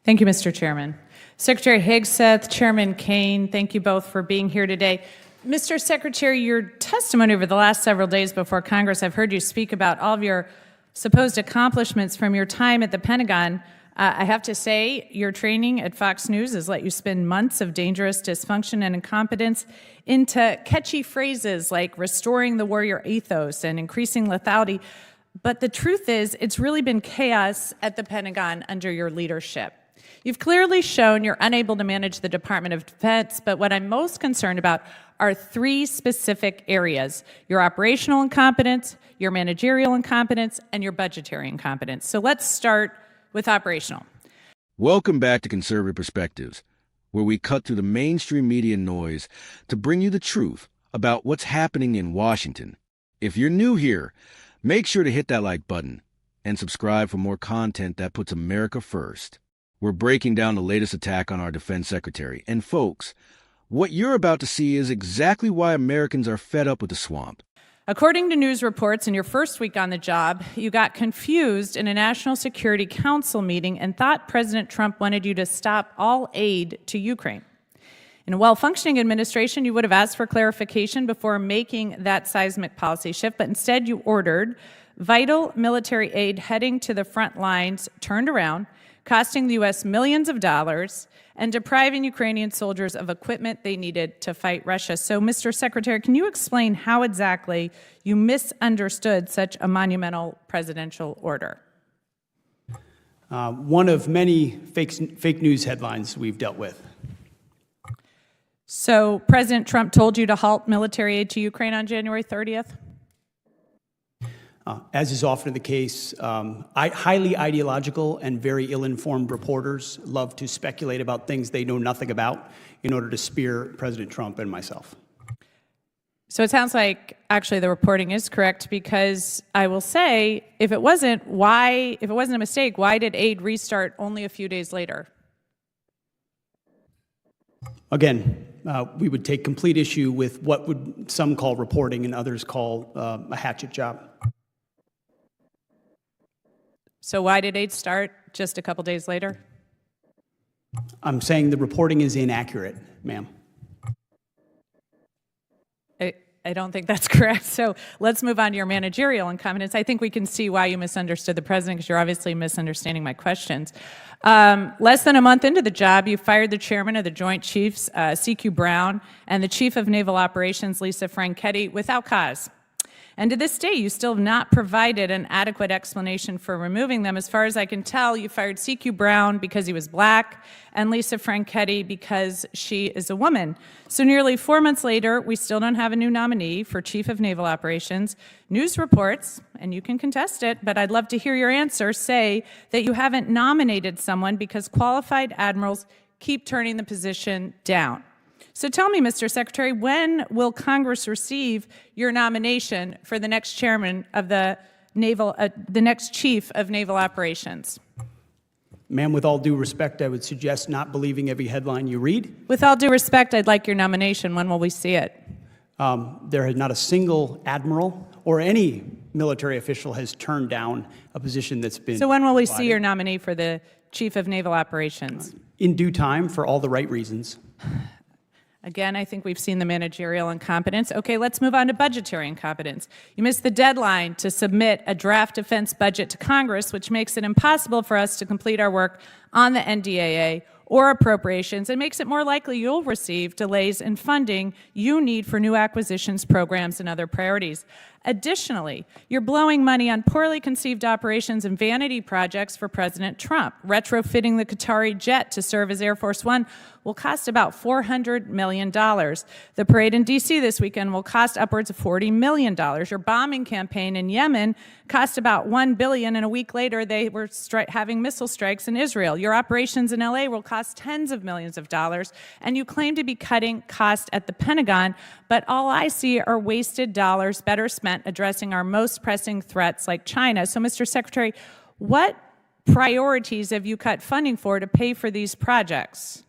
Thank you, Mr. Chairman. Secretary Hegseth, Chairman Kane, thank you both for being here today. Mr. Secretary, your testimony over the last several days before Congress, I've heard you speak about all of your supposed accomplishments from your time at the Pentagon. I have to say, your training at Fox News has let you spin months of dangerous dysfunction and incompetence into catchy phrases like restoring the warrior ethos and increasing lethality. But the truth is, it's really been chaos at the Pentagon under your leadership. You've clearly shown you're unable to manage the Department of Defense, but what I'm most concerned about are three specific areas: your operational incompetence, your managerial incompetence, and your budgetary incompetence. So let's start with operational. Welcome back to Conservative Perspectives, where we cut through the mainstream media noise to bring you the truth about what's happening in Washington. If you're new here, make sure to hit that like button and subscribe for more content that puts America first. We're breaking down the latest attack on our defense secretary. And folks, what you're about to see is exactly why Americans are fed up with the swamp. According to news reports, in your first week on the job, you got confused in a National Security Council meeting and thought President Trump wanted you to stop all aid to Ukraine. In a well-functioning administration, you would have asked for clarification before making that seismic policy shift, but instead you ordered vital military aid heading to the front lines turned around, costing the U.S. millions of dollars and depriving Ukrainian soldiers of equipment they needed to fight Russia. So, Mr. Secretary, can you explain how exactly you misunderstood such a monumental presidential order? One of many fake news headlines we've dealt with. So, President Trump told you to halt military aid to Ukraine on January 30th? As is often the case, highly ideological and very ill-informed reporters love to speculate about things they know nothing about in order to spear President Trump and myself. So it sounds like actually the reporting is correct, because I will say, if it wasn't a mistake, why did aid restart only a few days later? Again, we would take complete issue with what would some call reporting and others call a hatchet job. So why did aid start just a couple days later? I'm saying the reporting is inaccurate, ma'am. I don't think that's correct. So let's move on to your managerial incompetence. I think we can see why you misunderstood the president, because you're obviously misunderstanding my questions. Less than a month into the job, you fired the chairman of the Joint Chiefs, C.Q. Brown, and the chief of naval operations, Lisa Franchetti, without cause. And to this day, you still have not provided an adequate explanation for removing them. As far as I can tell, you fired C.Q. Brown because he was black and Lisa Franchetti because she is a woman. So nearly 4 months later, we still don't have a new nominee for Chief of Naval Operations. News reports, and you can contest it, but I'd love to hear your answer, say that you haven't nominated someone because qualified admirals keep turning the position down. So tell me, Mr. Secretary, when will Congress receive your nomination for the next chairman of the next chief of naval operations? Ma'am, with all due respect, I would suggest not believing every headline you read. With all due respect, I'd like your nomination. When will we see it? There has not a single admiral or any military official has turned down a position that's been So when will we see your nominee for the chief of naval operations? In due time, for all the right reasons. Again, I think we've seen the managerial incompetence. Okay, let's move on to budgetary incompetence. You missed the deadline to submit a draft defense budget to Congress, which makes it impossible for us to complete our work on the NDAA or appropriations, and makes it more likely you'll receive delays in funding you need for new acquisitions, programs, and other priorities. Additionally, you're blowing money on poorly conceived operations and vanity projects for President Trump. Retrofitting the Qatari jet to serve as Air Force One will cost about $400 million. The parade in D.C. this weekend will cost upwards of $40 million. Your bombing campaign in Yemen cost about $1 billion, and a week later they were having missile strikes in Israel. Your operations in L.A. will cost tens of millions of dollars, and you claim to be cutting costs at the Pentagon, but all I see are wasted dollars better spent addressing our most pressing threats like China. So, Mr. Secretary, what priorities have you cut funding for to pay for these projects?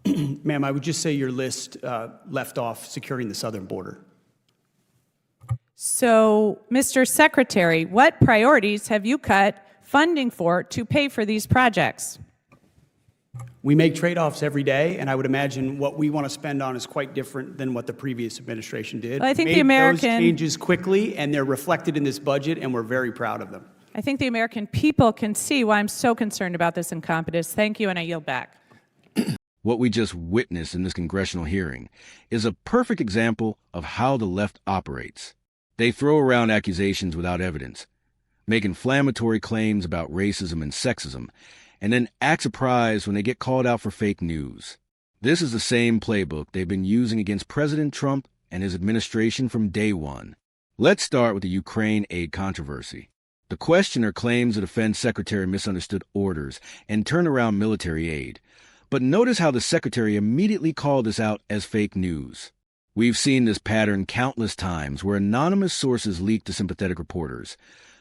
Ma'am, I would just say your list left off securing the southern border. So, Mr. Secretary, what priorities have you cut funding for to pay for these projects? We make trade-offs every day, and I would imagine what we want to spend on is quite different than what the previous administration did. Well, I think We the made American- those changes quickly, and they're reflected in this budget, and we're very proud of them. I think the American people can see why I'm so concerned about this incompetence. Thank you, and I yield back. What we just witnessed in this congressional hearing is a perfect example of how the left operates. They throw around accusations without evidence, make inflammatory claims about racism and sexism, and then act surprised when they get called out for fake news. This is the same playbook they've been using against President Trump and his administration from day one. Let's start with the Ukraine aid controversy. The questioner claims the defense secretary misunderstood orders and turned around military aid. But notice how the secretary immediately called this out as fake news. We've seen this pattern countless times where anonymous sources leak to sympathetic reporters,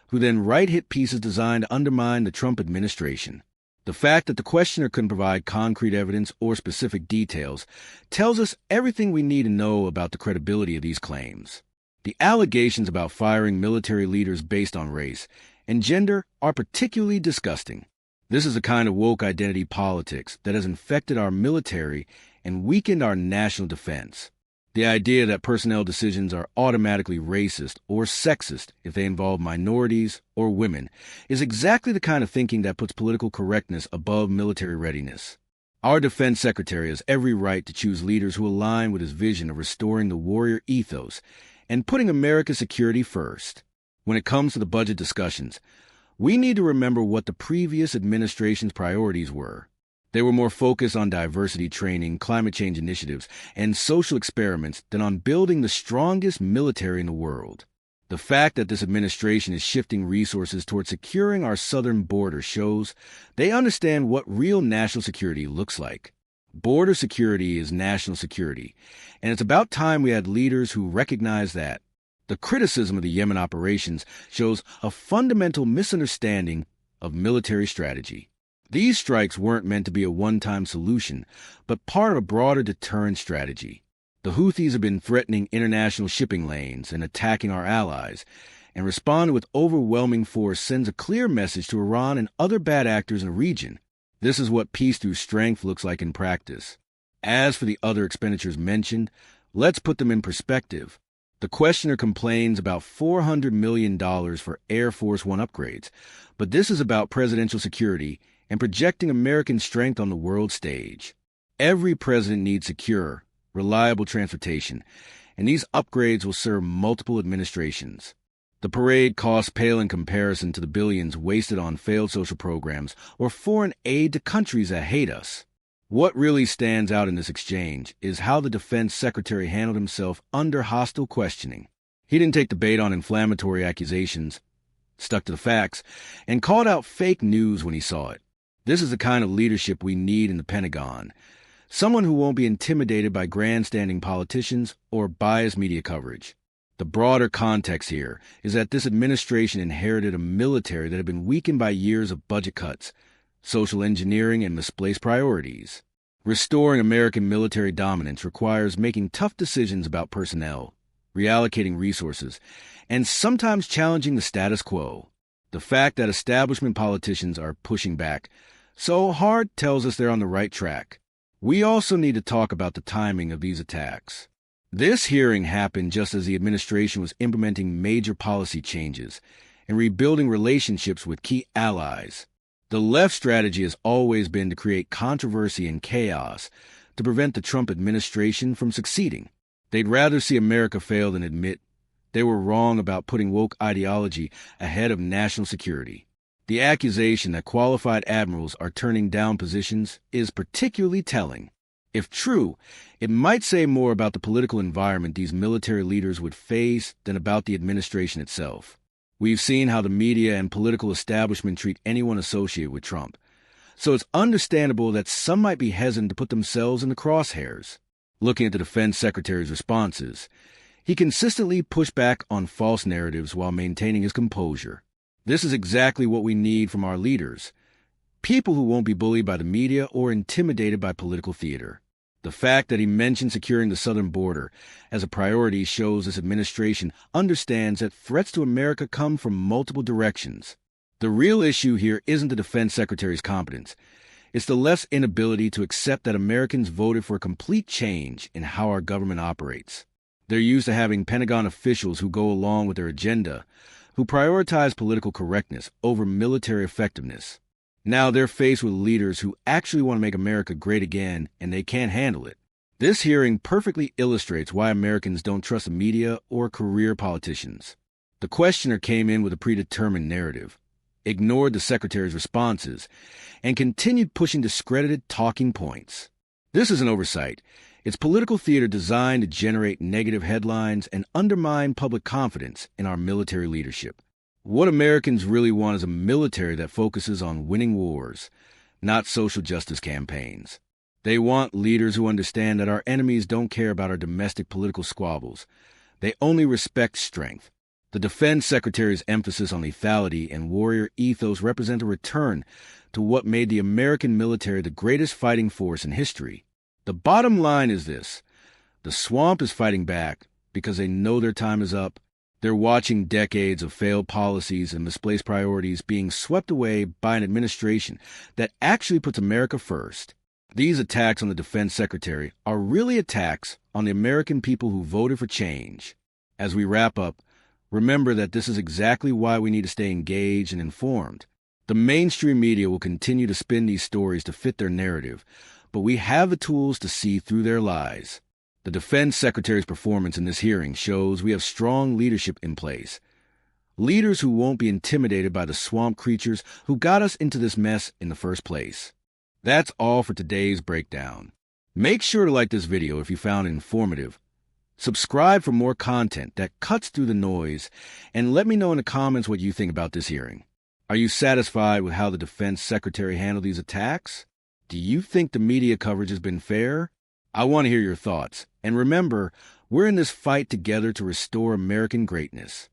who then write hit pieces designed to undermine the Trump administration. The fact that the questioner couldn't provide concrete evidence or specific details tells us everything we need to know about the credibility of these claims. The allegations about firing military leaders based on race and gender are particularly disgusting. This is a kind of woke identity politics that has infected our military and weakened our national defense. The idea that personnel decisions are automatically racist or sexist if they involve minorities or women is exactly the kind of thinking that puts political correctness above military readiness. Our defense secretary has every right to choose leaders who align with his vision of restoring the warrior ethos and putting America's security first. When it comes to the budget discussions, we need to remember what the previous administration's priorities were. They were more focused on diversity training, climate change initiatives, and social experiments than on building the strongest military in the world. The fact that this administration is shifting resources toward securing our southern border shows they understand what real national security looks like. Border security is national security, and it's about time we had leaders who recognize that. The criticism of the Yemen operations shows a fundamental misunderstanding of military strategy. These strikes weren't meant to be a one-time solution, but part of a broader deterrent strategy. The Houthis have been threatening international shipping lanes and attacking our allies, and responding with overwhelming force sends a clear message to Iran and other bad actors in the region. This is what peace through strength looks like in practice. As for the other expenditures mentioned, let's put them in perspective. The questioner complains about $400 million for Air Force One upgrades, but this is about presidential security and projecting American strength on the world stage. Every president needs secure, reliable transportation, and these upgrades will serve multiple administrations. The parade costs pale in comparison to the billions wasted on failed social programs or foreign aid to countries that hate us. What really stands out in this exchange is how the defense secretary handled himself under hostile questioning. He didn't take the bait on inflammatory accusations, stuck to the facts, and called out fake news when he saw it. This is the kind of leadership we need in the Pentagon. Someone who won't be intimidated by grandstanding politicians or biased media coverage. The broader context here is that this administration inherited a military that had been weakened by years of budget cuts, social engineering, and misplaced priorities. Restoring American military dominance requires making tough decisions about personnel, reallocating resources, and sometimes challenging the status quo. The fact that establishment politicians are pushing back so hard tells us they're on the right track. We also need to talk about the timing of these attacks. This hearing happened just as the administration was implementing major policy changes and rebuilding relationships with key allies. The left strategy has always been to create controversy and chaos to prevent the Trump administration from succeeding. They'd rather see America fail than admit they were wrong about putting woke ideology ahead of national security. The accusation that qualified admirals are turning down positions is particularly telling. If true, it might say more about the political environment these military leaders would face than about the administration itself. We've seen how the media and political establishment treat anyone associated with Trump, so it's understandable that some might be hesitant to put themselves in the crosshairs. Looking at the defense secretary's responses, he consistently pushed back on false narratives while maintaining his composure. This is exactly what we need from our leaders, people who won't be bullied by the media or intimidated by political theater. The fact that he mentioned securing the southern border as a priority shows this administration understands that threats to America come from multiple directions. The real issue here isn't the defense secretary's competence. It's the left's inability to accept that Americans voted for a complete change in how our government operates. They're used to having Pentagon officials who go along with their agenda, who prioritize political correctness over military effectiveness. Now they're faced with leaders who actually want to make America great again, and they can't handle it. This hearing perfectly illustrates why Americans don't trust the media or career politicians. The questioner came in with a predetermined narrative, ignored the secretary's responses, and continued pushing discredited talking points. This is an oversight. It's political theater designed to generate negative headlines and undermine public confidence in our military leadership. What Americans really want is a military that focuses on winning wars, not social justice campaigns. They want leaders who understand that our enemies don't care about our domestic political squabbles. They only respect strength. The defense secretary's emphasis on lethality and warrior ethos represent a return to what made the American military the greatest fighting force in history. The bottom line is this: the swamp is fighting back because they know their time is up. They're watching decades of failed policies and misplaced priorities being swept away by an administration that actually puts America first. These attacks on the defense secretary are really attacks on the American people who voted for change. As we wrap up, remember that this is exactly why we need to stay engaged and informed. The mainstream media will continue to spin these stories to fit their narrative, but we have the tools to see through their lies. The defense secretary's performance in this hearing shows we have strong leadership in place. Leaders who won't be intimidated by the swamp creatures who got us into this mess in the first place. That's all for today's breakdown. Make sure to like this video if you found it informative. Subscribe for more content that cuts through the noise, and let me know in the comments what you think about this hearing. Are you satisfied with how the defense secretary handled these attacks? Do you think the media coverage has been fair? I want to hear your thoughts. And remember, we're in this fight together to restore American greatness.